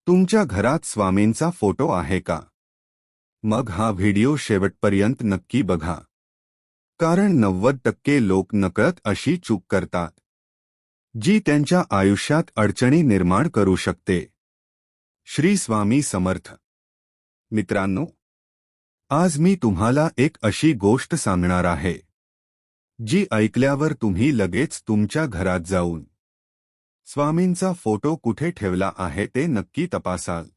तुमच्या घरात स्वामींचा फोटो आहे का? मग हा व्हिडिओ शेवटपर्यंत नक्की बघा, कारण 90% लोक नकळत अशी चूक करतात जी त्यांच्या आयुष्यात अडचणी निर्माण करू शकते. श्री स्वामी समर्थ. मित्रांनो, आज मी तुम्हाला एक अशी गोष्ट सांगणार आहे जी ऐकल्यावर तुम्ही लगेच तुमच्या घरात जाऊन स्वामींचा फोटो कुठे ठेवला आहे ते नक्की तपासाल.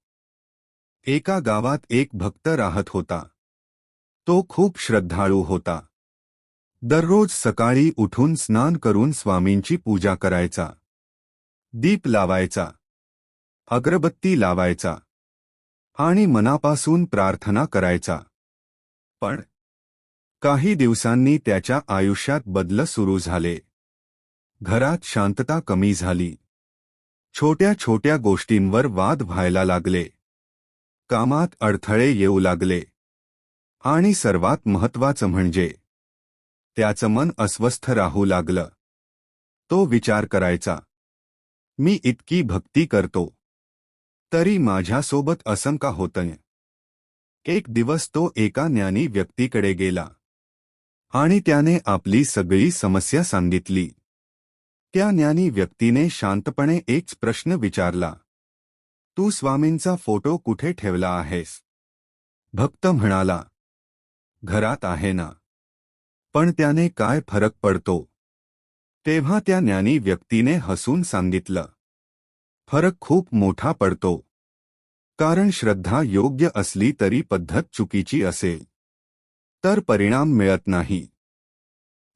एका गावात एक भक्त राहत होता. तो खूप श्रद्धाळू होता. दररोज सकाळी उठून स्नान करून स्वामींची पूजा करायचा, दीप लावायचा, अगरबत्ती लावायचा आणि मनापासून प्रार्थना करायचा. पण काही दिवसांनी त्याच्या आयुष्यात बदल सुरू झाले. घरात शांतता कमी झाली. छोट्या छोट्या गोष्टींवर वाद व्हायला लागले. कामात अडथळे येऊ लागले. आणि सर्वात महत्त्वाचं म्हणजे त्याचं मन अस्वस्थ राहू लागलं. तो विचार करायचा, मी इतकी भक्ती करतो तरी माझ्यासोबत असं का होतंय? एक दिवस तो एका ज्ञानी व्यक्तीकडे गेला आणि त्याने आपली सगळी समस्या सांगितली. त्या ज्ञानी व्यक्तीने शांतपणे एक प्रश्न विचारला, तू स्वामींचा फोटो कुठे ठेवला आहेस? भक्त म्हणाला, घरात आहे ना. पण त्याने काय फरक पडतो? तेव्हा त्या ज्ञानी व्यक्तीने हसून सांगितलं, फरक खूप मोठा पडतो. कारण श्रद्धा योग्य असली तरी पद्धत चुकीची असेल तर परिणाम मिळत नाही.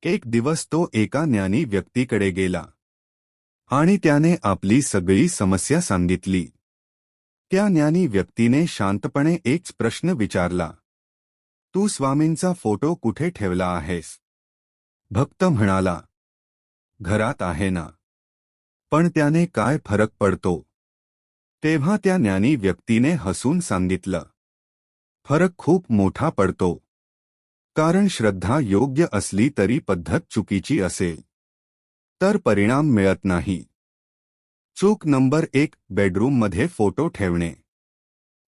एक दिवस तो एका ज्ञानी व्यक्तीकडे गेला आणि त्याने आपली सगळी समस्या सांगितली. त्या ज्ञानी व्यक्तीने शांतपणे एक प्रश्न विचारला, तू स्वामींचा फोटो कुठे ठेवला आहेस? भक्त म्हणाला, घरात आहे ना. पण त्याने काय फरक पडतो? तेव्हा त्या ज्ञानी व्यक्तीने हसून सांगितलं, फरक खूप मोठा पडतो. कारण श्रद्धा योग्य असली तरी पद्धत चुकीची असेल तर परिणाम मिळत नाही. चूक नंबर 1, बेडरूममध्ये फोटो ठेवणे.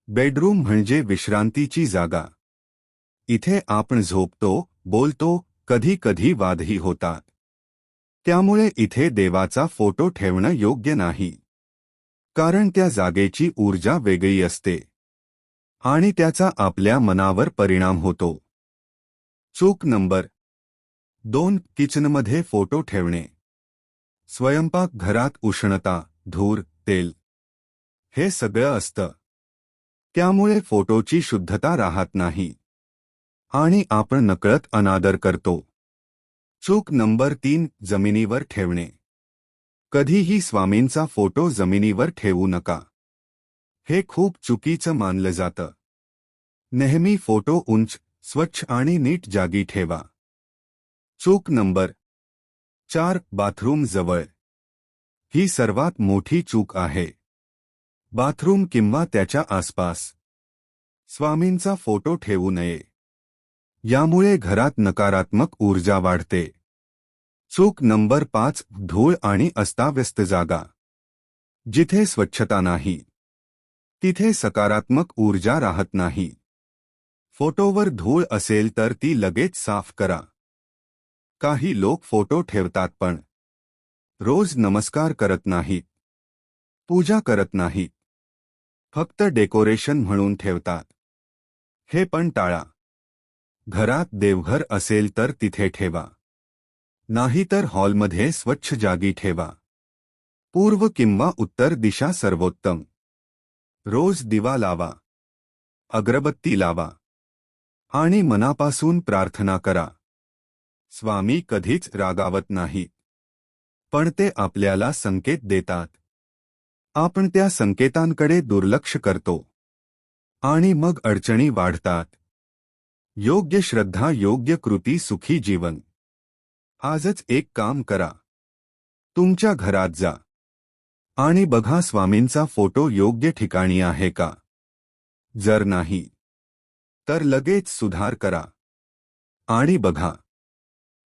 बेडरूम म्हणजे विश्रांतीची जागा. इथे आपण झोपतो, बोलतो, कधी कधी वादही होतात. त्यामुळे इथे देवाचा फोटो ठेवणं योग्य नाही. कारण त्या जागेची ऊर्जा वेगळी असते आणि त्याचा आपल्या मनावर परिणाम होतो. चूक नंबर 2, किचनमध्ये फोटो ठेवणे. स्वयंपाकघरात उष्णता, धूर, तेल हे सगळं असतं. त्यामुळे फोटोची शुद्धता राहत नाही आणि आपण नकळत अनादर करतो. चूक नंबर 3, जमिनीवर ठेवणे. कधीही स्वामींचा फोटो जमिनीवर ठेवू नका. हे खूप चुकीचं मानलं जातं. नेहमी फोटो उंच, स्वच्छ आणि नीट जागी ठेवा. चूक नंबर 4, बाथरूम जवळ. ही सर्वात मोठी चूक आहे. बाथरूम किंवा त्याच्या आसपास स्वामींचा फोटो ठेवू नये. यामुळे घरात नकारात्मक ऊर्जा वाढते. चूक नंबर 5, धूळ आणि अस्ताव्यस्त जागा. जिथे स्वच्छता नाही तिथे सकारात्मक ऊर्जा राहत नाही. फोटोवर धूळ असेल तर ती लगेच साफ करा. काही लोक फोटो ठेवतात पण रोज नमस्कार करत नाहीत, पूजा करत नाहीत, फक्त डेकोरेशन म्हणून ठेवतात. हे पण टाळा. घरात देवघर असेल तर तिथे ठेवा. नाहीतर हॉलमध्ये स्वच्छ जागी ठेवा. पूर्व किंवा उत्तर दिशा सर्वोत्तम. रोज दिवा लावा, अगरबत्ती लावा आणि मनापासून प्रार्थना करा. स्वामी कधीच रागावत नाहीत, पण ते आपल्याला संकेत देतात. आपण त्या संकेतांकडे दुर्लक्ष करतो आणि मग अडचणी वाढतात. योग्य श्रद्धा, योग्य कृती, सुखी जीवन. आजच एक काम करा. तुमच्या घरात जा आणि बघा स्वामींचा फोटो योग्य ठिकाणी आहे का. जर नाही तर लगेच सुधार करा आणि बघा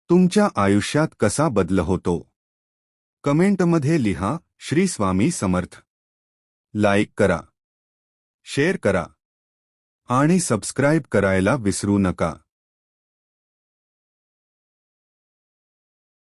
तुमच्या आयुष्यात कसा बदल होतो. कमेंटमध्ये लिहा. श्री स्वामी समर्थ. लाईक करा. शेअर करा आणि सबस्क्राईब करायला विसरू नका.